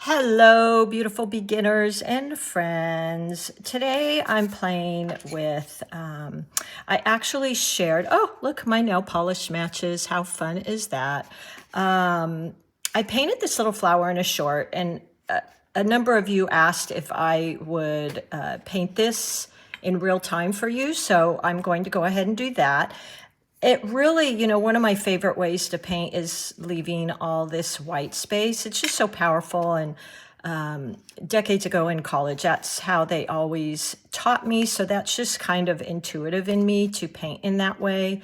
Hello, beautiful beginners and friends. Today I'm playing with, I actually shared, oh, look, my nail polish matches. How fun is that? I painted this little flower in a short, and a number of you asked if I would paint this in real time for you. So I'm going to go ahead and do that. It really, one of my favorite ways to paint is leaving all this white space. It's just so powerful. And decades ago in college, that's how they always taught me. So that's just kind of intuitive in me to paint in that way.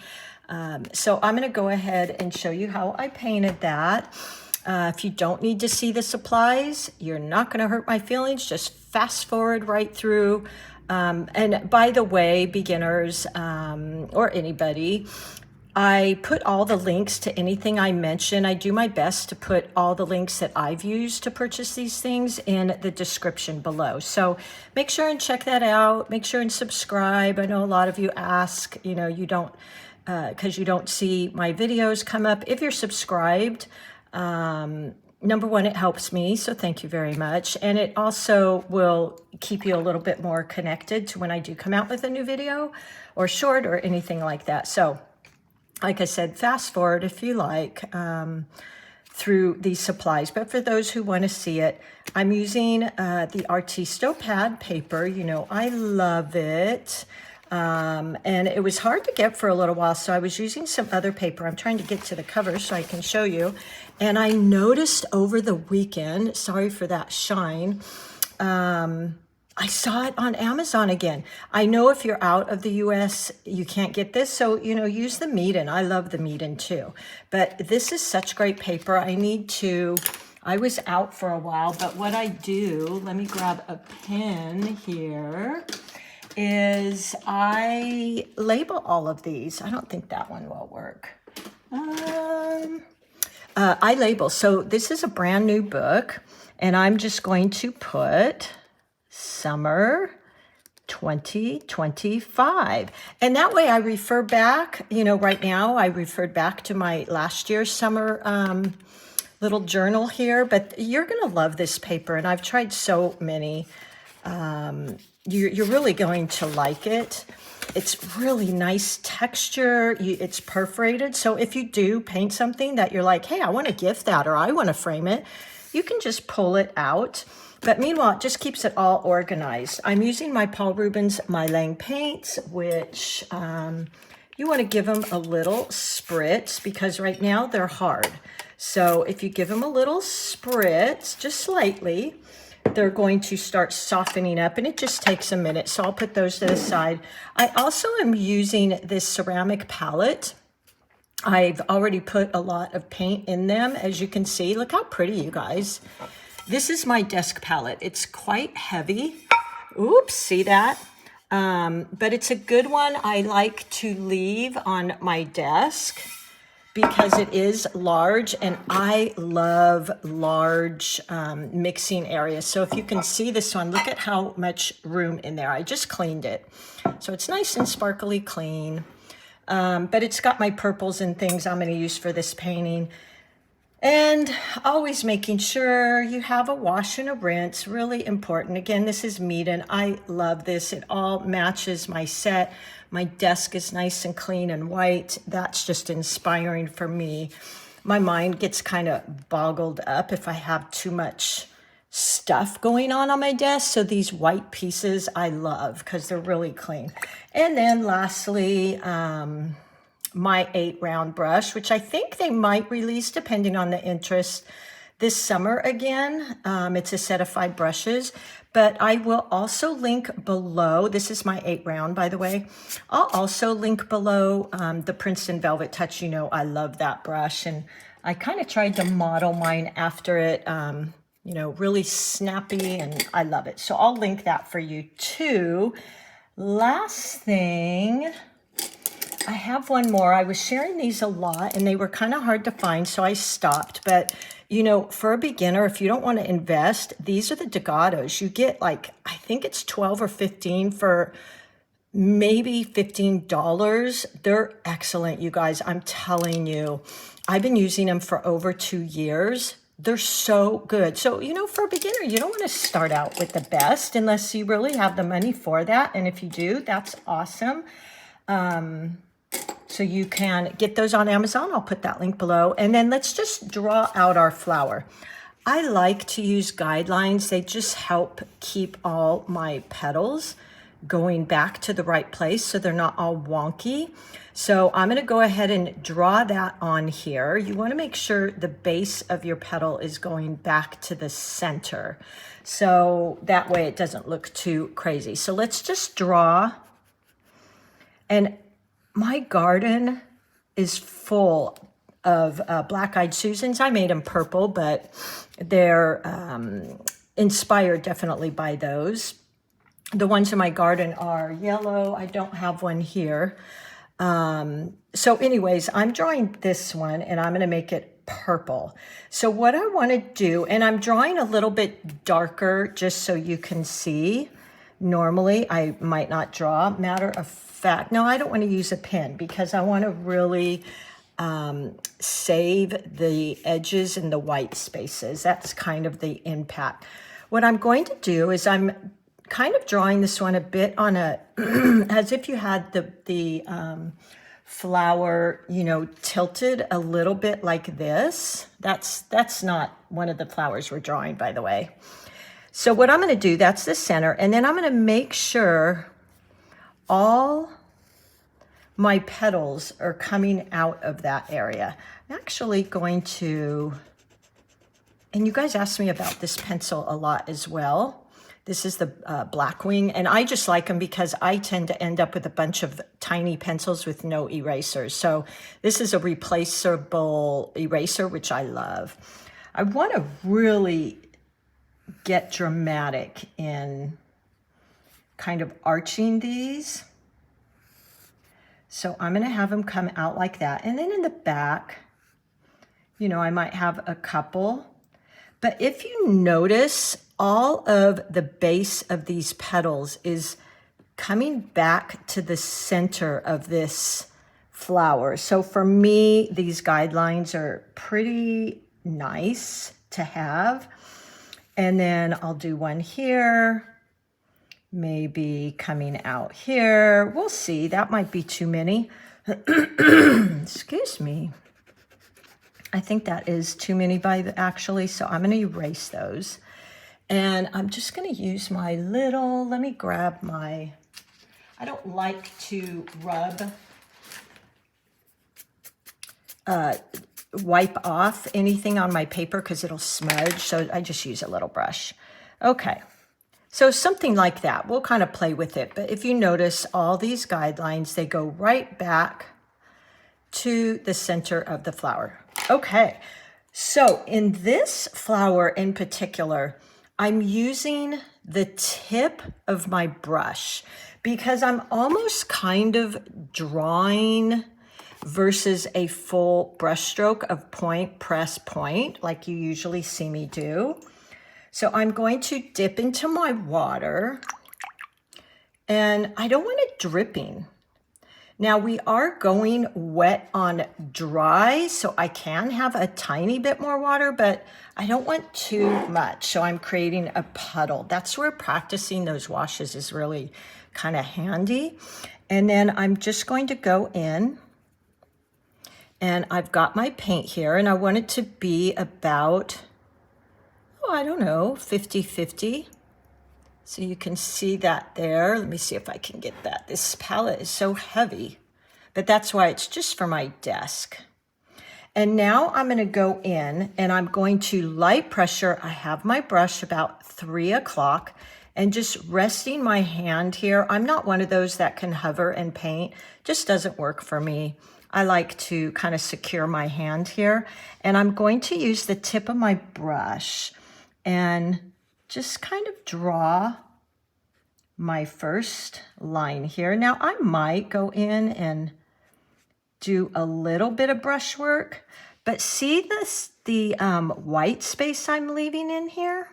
So I'm going to go ahead and show you how I painted that. If you don't need to see the supplies, you're not going to hurt my feelings. Just fast forward right through. And by the way, beginners or anybody, I put all the links to anything I mention. I do my best to put all the links that I've used to purchase these things in the description below. So make sure and check that out. Make sure and subscribe. I know a lot of you ask, you don't, because you don't see my videos come up. If you're subscribed, number one, it helps me, so thank you very much. And it also will keep you a little bit more connected to when I do come out with a new video or short or anything like that. So like I said, fast forward if you like through these supplies. But for those who want to see it, I'm using the Artisto pad paper. I love it. And it was hard to get for a little while, so I was using some other paper. I'm trying to get to the cover so I can show you. And I noticed over the weekend, sorry for that shine, I saw it on Amazon again. I know if you're out of the US, you can't get this, so, use the Meeden. I love the Meeden too. But this is such great paper. I was out for a while, but what I do, let me grab a pen here, is I label all of these. I don't think that one will work. I label. So this is a brand new book, and I'm just going to put summer 2025. And that way I refer back, right now I referred back to my last year's summer little journal here, but you're going to love this paper. And I've tried so many. You're really going to like it. It's really nice texture. It's perforated. So if you do paint something that you're like, hey, I want to gift that, or I want to frame it, you can just pull it out. But meanwhile, it just keeps it all organized. I'm using my Paul Rubens My Lang paints, which you want to give them a little spritz because right now they're hard. So if you give them a little spritz, just slightly, they're going to start softening up, and it just takes a minute. So I'll put those to the side. I also am using this ceramic palette. I've already put a lot of paint in them, as you can see. Look how pretty, you guys. This is my desk palette. It's quite heavy. Oops, see that? But it's a good one I like to leave on my desk because it is large, and I love large mixing areas. So if you can see this one, look at how much room in there. I just cleaned it. So it's nice and sparkly clean. But it's got my purples and things I'm going to use for this painting. And always making sure you have a wash and a rinse, really important. Again, this is Meeden. I love this. It all matches my set. My desk is nice and clean and white. That's just inspiring for me. My mind gets kind of boggled up if I have too much stuff going on my desk. So these white pieces I love because they're really clean. And then lastly, my 8-round brush, which I think they might release depending on the interest this summer again. It's a set of 5 brushes, but I will also link below. This is my 8-round, by the way. I'll also link below the Princeton Velvet Touch. I love that brush, and I kind of tried to model mine after it, really snappy, and I love it. So I'll link that for you too. Last thing, I have one more. I was sharing these a lot, and they were kind of hard to find, so I stopped. But, for a beginner, if you don't want to invest, these are the Degatos. You get I think it's 12 or 15 for maybe $15. They're excellent, you guys. I'm telling you. I've been using them for over 2 years. They're so good. So, you know, for a beginner, you don't want to start out with the best unless you really have the money for that. And if you do, that's awesome. So you can get those on Amazon. I'll put that link below. And then let's just draw out our flower. I like to use guidelines. They just help keep all my petals going back to the right place so they're not all wonky. So I'm going to go ahead and draw that on here. You want to make sure the base of your petal is going back to the center. So that way it doesn't look too crazy. So let's just draw. And my garden is full of black-eyed Susans. I made them purple, but they're inspired definitely by those. The ones in my garden are yellow. I don't have one here. So anyways, I'm drawing this one and I'm going to make it purple. So what I want to do, and I'm drawing a little bit darker just so you can see. Normally, I might not draw. Matter of fact, no, I don't want to use a pen because I want to really save the edges and the white spaces. That's kind of the impact. What I'm going to do is I'm kind of drawing this one a bit on a, as if you had the flower, you know, tilted a little bit like this. That's not one of the flowers we're drawing, by the way. So what I'm going to do, that's the center, and then I'm going to make sure all my petals are coming out of that area. I'm actually going to, and you guys asked me about this pencil a lot as well. This is the Blackwing, and I just like them because I tend to end up with a bunch of tiny pencils with no erasers. So this is a replaceable eraser, which I love. I want to really get dramatic in kind of arching these. So I'm going to have them come out like that. And then in the back, you know, I might have a couple. But if you notice, all of the base of these petals is coming back to the center of this flower. So for me, these guidelines are pretty nice to have. And then I'll do one here, maybe coming out here. We'll see, that might be too many. Excuse me. I think that is too many actually, so I'm going to erase those. And I'm just going to use my little, let me grab my, I don't like to rub, wipe off anything on my paper because it'll smudge, so I just use a little brush. Okay, so something like that. We'll kind of play with it, but if you notice, all these guidelines, they go right back to the center of the flower. Okay, so in this flower in particular, I'm using the tip of my brush because I'm almost kind of drawing versus a full brush stroke of point, press, point, like you usually see me do. So I'm going to dip into my water, and I don't want it dripping. Now we are going wet on dry, so I can have a tiny bit more water, but I don't want too much. So I'm creating a puddle. That's where practicing those washes is really kind of handy. And then I'm just going to go in, and I've got my paint here, and I want it to be about, oh, I don't know, 50-50. So you can see that there. Let me see if I can get that. This palette is so heavy, but that's why it's just for my desk. And now I'm going to go in and I'm going to light pressure. I have my brush about 3 o'clock and just resting my hand here. I'm not one of those that can hover and paint. Just doesn't work for me. I like to kind of secure my hand here. And I'm going to use the tip of my brush and just kind of draw my first line here. Now I might go in and do a little bit of brush work, but see this, the white space I'm leaving in here?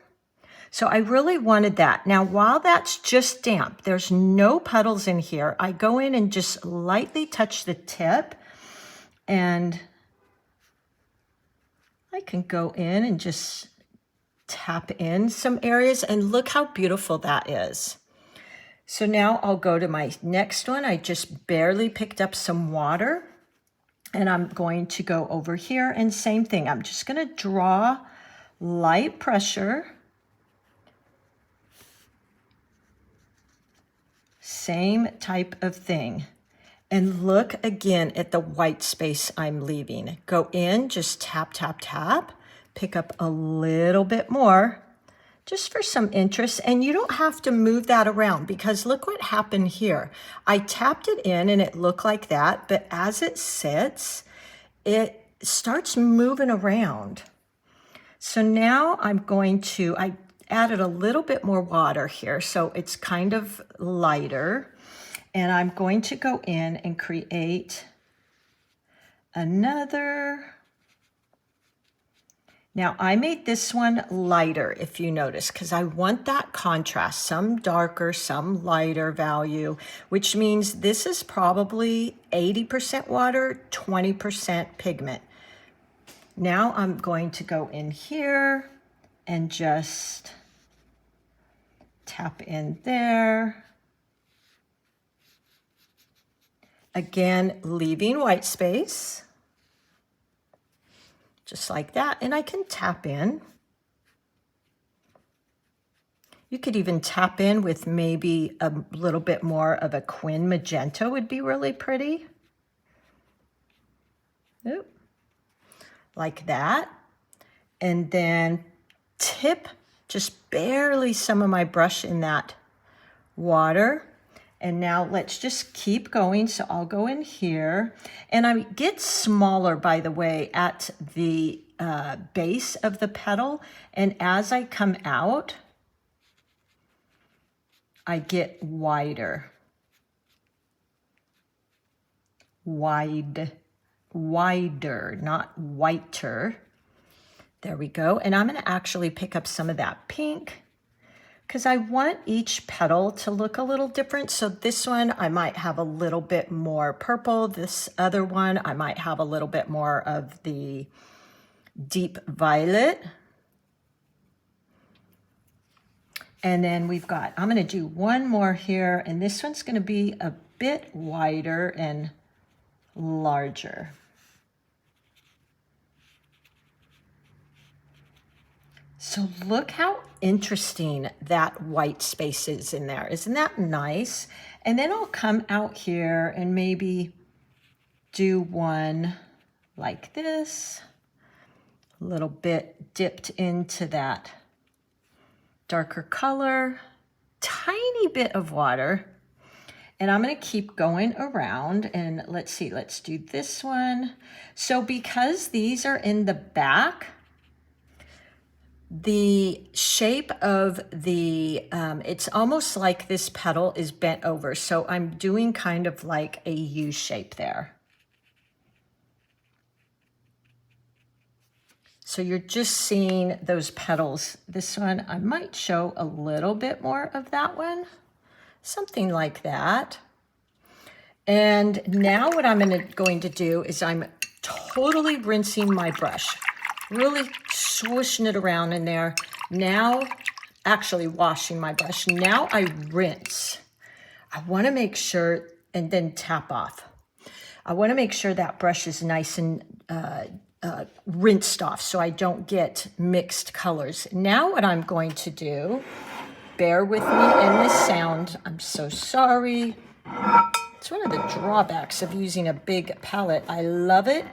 So I really wanted that. Now while that's just damp, there's no puddles in here, I go in and just lightly touch the tip, and I I can go in and just tap in some areas, and look how beautiful that is. So now I'll go to my next one. I just barely picked up some water, and I'm going to go over here and same thing. I'm just going to draw light pressure. Same type of thing. And look again at the white space I'm leaving. Go in, just tap, tap, tap. Pick up a little bit more just for some interest. And you don't have to move that around, because look what happened here. I tapped it in and it looked like that, but as it sits, it starts moving around. So now I'm going to, I added a little bit more water here, so it's kind of lighter. And I'm going to go in and create another. Now I made this one lighter, if you notice, because I want that contrast, some darker, some lighter value, which means this is probably 80% water, 20% pigment. Now I'm going to go in here and just tap in there. Again, leaving white space. Just like that, and I can tap in. You could even tap in with maybe a little bit more of a Quin magenta would be really pretty. Oop. Like that. And then tip just barely some of my brush in that water. And now let's just keep going. So I'll go in here, and I get smaller, by the way, at the base of the petal. And as I come out, I get wider. Wider, not whiter. There we go. And I'm going to actually pick up some of that pink, because I want each petal to look a little different. So this one, I might have a little bit more purple. This other one, I might have a little bit more of the deep violet. And then we've got, I'm gonna do one more here, and this one's gonna be a bit wider and larger. So look how interesting that white space is in there. Isn't that nice? And then I'll come out here and maybe do one like this, a little bit dipped into that darker color, tiny bit of water. And I'm going to keep going around, and let's see, let's do this one. So because these are in the back, the shape of the, it's almost like this petal is bent over. So I'm doing kind of like a U shape there. So you're just seeing those petals. This one, I might show a little bit more of that one, something like that. And now what I'm going to do is I'm totally rinsing my brush, really swooshing it around in there. Now, actually washing my brush. Now I rinse. I want to make sure, and then tap off. I want to make sure that brush is nice and rinsed off so I don't get mixed colors. Now what I'm going to do, bear with me in this sound. I'm so sorry. It's one of the drawbacks of using a big palette. I love it,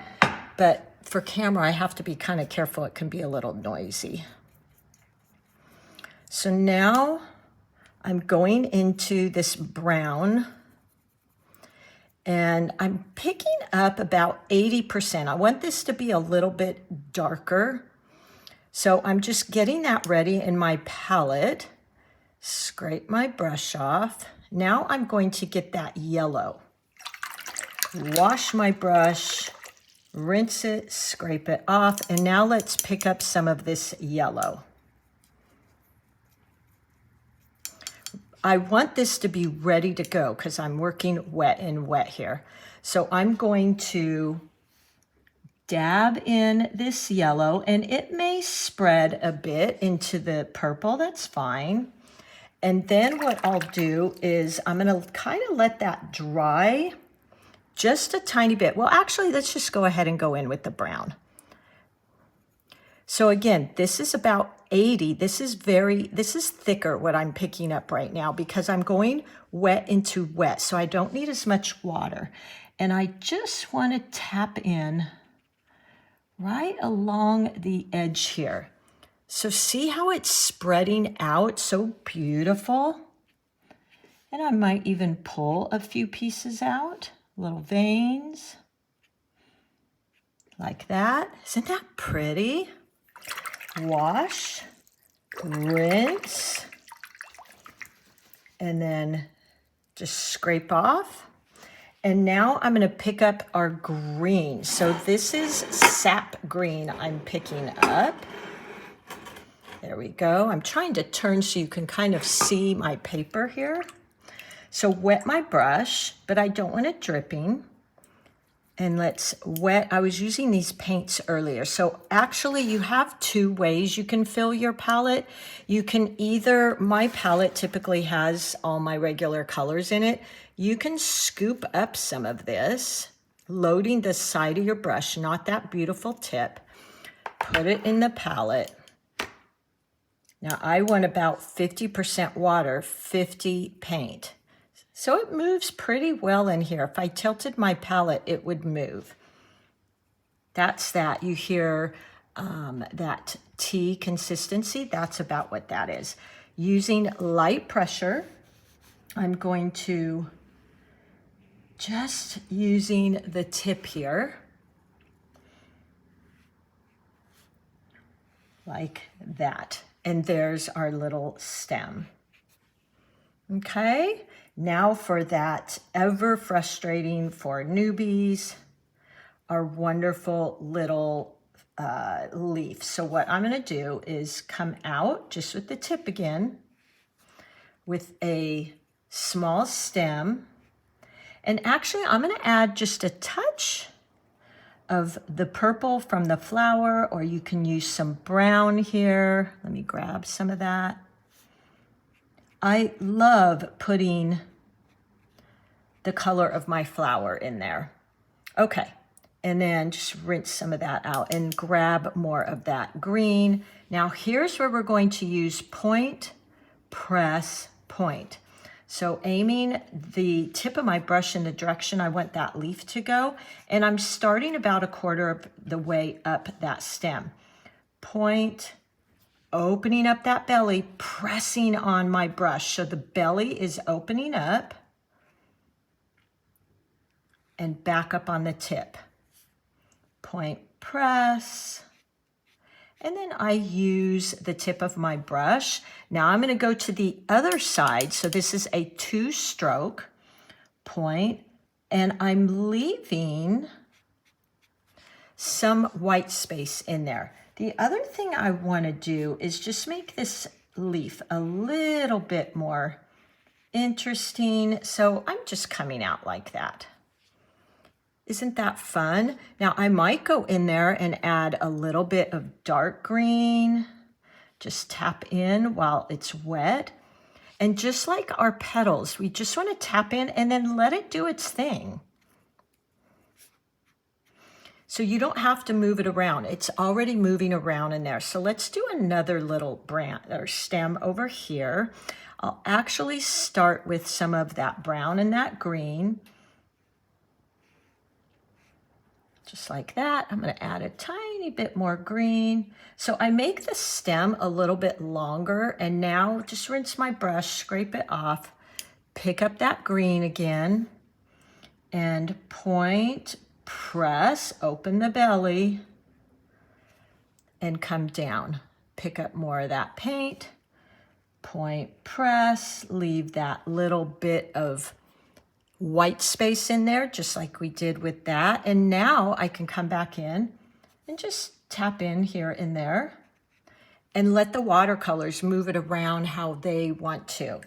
but for camera, I have to be kind of careful. It can be a little noisy. So now I'm going into this brown, and I'm picking up about 80%. I want this to be a little bit darker. So I'm just getting that ready in my palette. Scrape my brush off. Now I'm going to get that yellow. Wash my brush. Rinse it, scrape it off, and now let's pick up some of this yellow. I want this to be ready to go because I'm working wet and wet here. So I'm going to dab in this yellow, and it may spread a bit into the purple, that's fine. And then what I'll do is I'm gonna kind of let that dry just a tiny bit. Well, actually, let's just go ahead and go in with the brown. So again, this is about 80. This is thicker what I'm picking up right now because I'm going wet into wet. So I don't need as much water. And I just want to tap in right along the edge here. So see how it's spreading out, so beautiful. And I might even pull a few pieces out, little veins, like that. Isn't that pretty? Wash, rinse, and then just scrape off. And now I'm gonna pick up our green. So this is sap green I'm picking up. There we go. I'm trying to turn so you can kind of see my paper here. So wet my brush, but I don't want it dripping. And let's wet, I was using these paints earlier. So actually you have two ways you can fill your palette. You can either, my palette typically has all my regular colors in it. You can scoop up some of this, loading the side of your brush, not that beautiful tip. Put it in the palette. Now I want about 50% water, 50 paint. So it moves pretty well in here. If I tilted my palette, it would move. That's that. You hear that tea consistency. That's about what that is. Using light pressure, I'm going to just using the tip here, like that. And there's our little stem. Okay. Now for that ever frustrating for newbies, our wonderful little leaf. So what I'm gonna do is come out just with the tip again with a small stem. And actually I'm gonna add just a touch of the purple from the flower, or you can use some brown here. Let me grab some of that. I love putting the color of my flower in there. Okay, and then just rinse some of that out and grab more of that green. Now here's where we're going to use point, press, point. So aiming the tip of my brush in the direction I want that leaf to go, and I'm starting about a quarter of the way up that stem. Point, opening up that belly, pressing on my brush. So the belly is opening up and back up on the tip. Point, press. And then I use the tip of my brush. Now I'm going to go to the other side. So this is a 2-stroke point, and I'm leaving some white space in there. The other thing I want to do is just make this leaf a little bit more interesting. So I'm just coming out like that. Isn't that fun? Now I might go in there and add a little bit of dark green. Just tap in while it's wet. And just like our petals, we just want to tap in and then let it do its thing. So you don't have to move it around. It's already moving around in there. So let's do another little branch or stem over here. I'll actually start with some of that brown and that green. Just like that. I'm going to add a tiny bit more green. So I make the stem a little bit longer, and now just rinse my brush, scrape it off, pick up that green again, and point, press, open the belly, and come down. Pick up more of that paint, point, press, leave that little bit of white space in there, just like we did with that. And now I can come back in and just tap in here and there and let the watercolors move it around how they want to.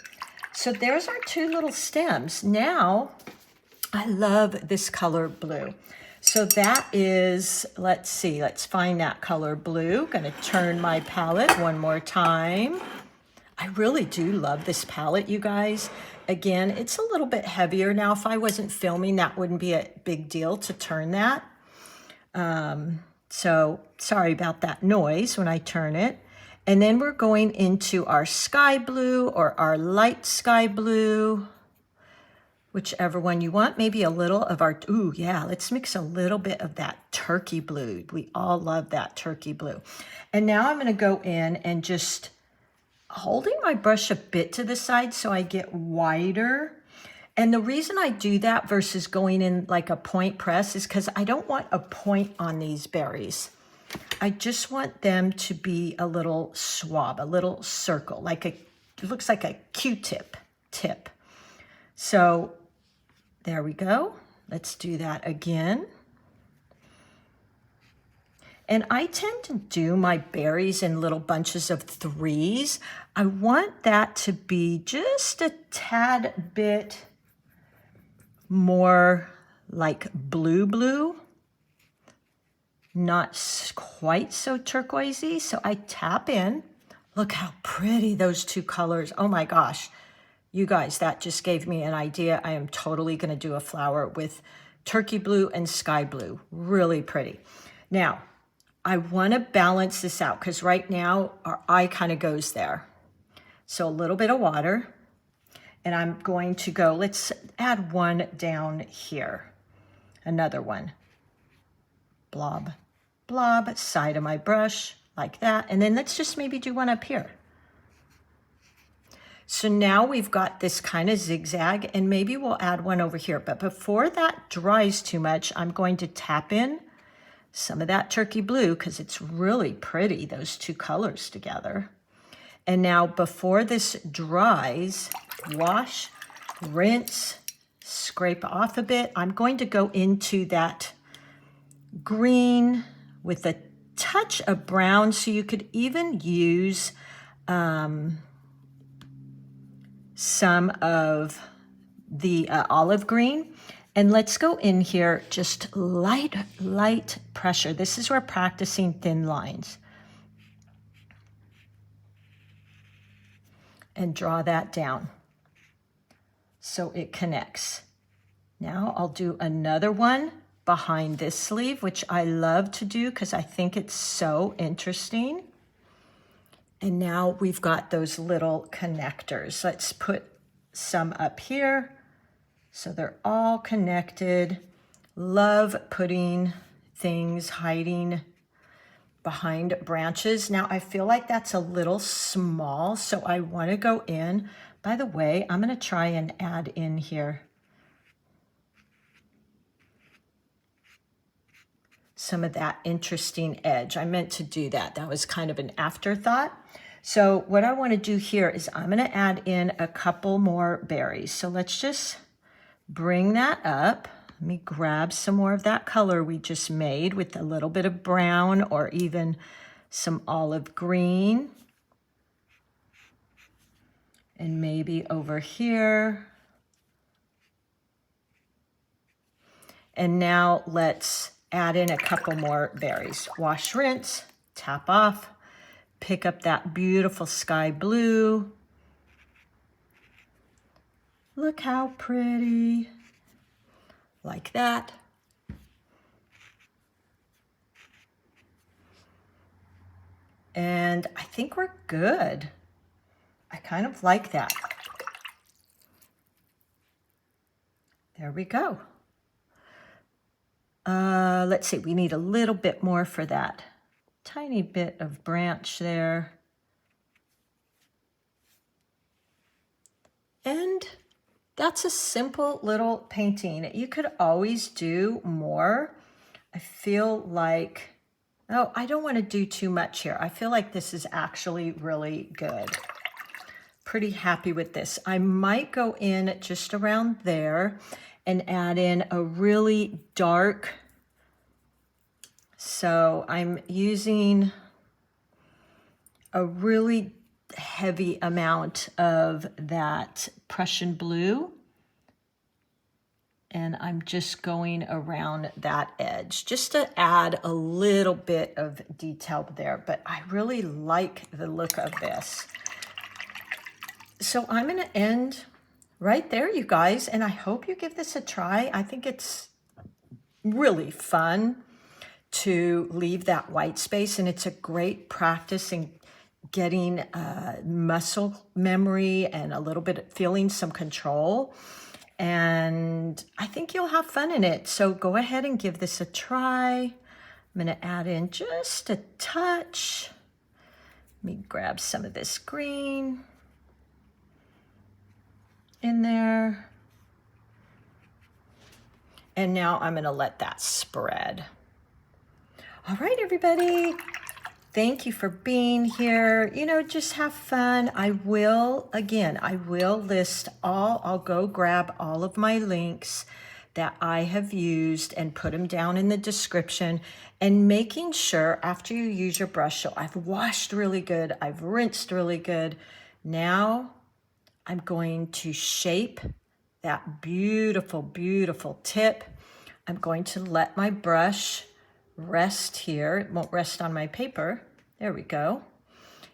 So there's our 2 little stems. Now, I love this color blue. So that is, let's see, let's find that color blue. Gonna turn my palette one more time. I really do love this palette, you guys. Again, it's a little bit heavier now. If I wasn't filming, that wouldn't be a big deal to turn that. So sorry about that noise when I turn it. And then we're going into our sky blue or our light sky blue, whichever one you want. Maybe a little of our, ooh, yeah, let's mix a little bit of that turkey blue. We all love that turkey blue. And now I'm going to go in and just holding my brush a bit to the side so I get wider. And the reason I do that versus going in like a point press is because I don't want a point on these berries. I just want them to be a little swab, a little circle, like it looks like a Q-tip tip. So there we go. Let's do that again. And I tend to do my berries in little bunches of 3s. I want that to be just a tad bit more like blue, not quite so turquoisey. So I tap in. Look how pretty those two colors. Oh my gosh. You guys, that just gave me an idea. I am totally going to do a flower with turkey blue and sky blue. Really pretty. Now, I want to balance this out because right now our eye kind of goes there. So a little bit of water. And I'm going to go, let's add one down here. Another one. Blob, blob, side of my brush, like that. And then let's just maybe do one up here. So now we've got this kind of zigzag, and maybe we'll add one over here. But before that dries too much, I'm going to tap in some of that turkey blue because it's really pretty, those two colors together. And now before this dries, wash, rinse, scrape off a bit. I'm going to go into that green with a touch of brown, so you could even use some of the olive green. And let's go in here, just light pressure. This is where practicing thin lines. And draw that down so it connects. Now I'll do another one behind this sleeve, which I love to do because I think it's so interesting. And now we've got those little connectors. Let's put some up here so they're all connected. Love putting things hiding behind branches. Now I feel like that's a little small, so I want to go in. By the way, I'm going to try and add in here some of that interesting edge. I meant to do that. That was kind of an afterthought. So what I want to do here is I'm going to add in a couple more berries. So let's just bring that up. Let me grab some more of that color we just made with a little bit of brown or even some olive green. And maybe over here. And now let's add in a couple more berries. Wash, rinse, tap off, pick up that beautiful sky blue. Look how pretty. Like that. And I think we're good. I kind of like that. There we go. Let's see, we need a little bit more for that. Tiny bit of branch there. And that's a simple little painting. You could always do more. I feel like, oh, I don't want to do too much here. I feel like this is actually really good. Pretty happy with this. I might go in just around there and add in a really dark. So I'm using a really heavy amount of that Prussian blue. And I'm just going around that edge just to add a little bit of detail there. But I really like the look of this. So I'm going to end right there, you guys. And I hope you give this a try. I think it's really fun to leave that white space. And it's a great practice in getting muscle memory and a little bit feeling some control. And I think you'll have fun in it. So go ahead and give this a try. I'm going to add in just a touch. Let me grab some of this green in there. And now I'm going to let that spread. All right, everybody. Thank you for being here. You know, just have fun. I will list I'll go grab all of my links that I have used and put them down in the description, and making sure after you use your brush, so I've washed really good, I've rinsed really good. Now I'm going to shape that beautiful, beautiful tip. I'm going to let my brush rest here. It won't rest on my paper. There we go.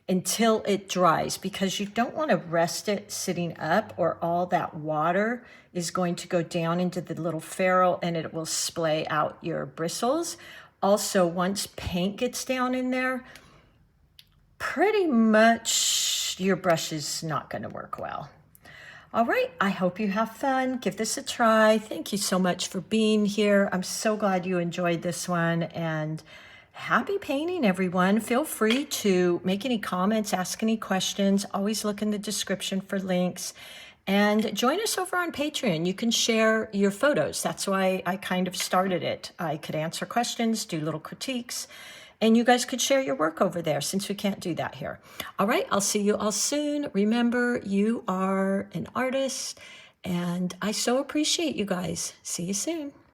Until it dries, because you don't want to rest it sitting up, or all that water is going to go down into the little ferrule and it will splay out your bristles. Also, once paint gets down in there, pretty much your brush is not going to work well. All right, I hope you have fun. Give this a try. Thank you so much for being here. I'm so glad you enjoyed this one, and happy painting, everyone. Feel free to make any comments, ask any questions. Always look in the description for links. And join us over on Patreon. You can share your photos. That's why I kind of started it. I could answer questions, do little critiques, and you guys could share your work over there, since we can't do that here. All right, I'll see you all soon. Remember, you are an artist, and I so appreciate you guys. See you soon.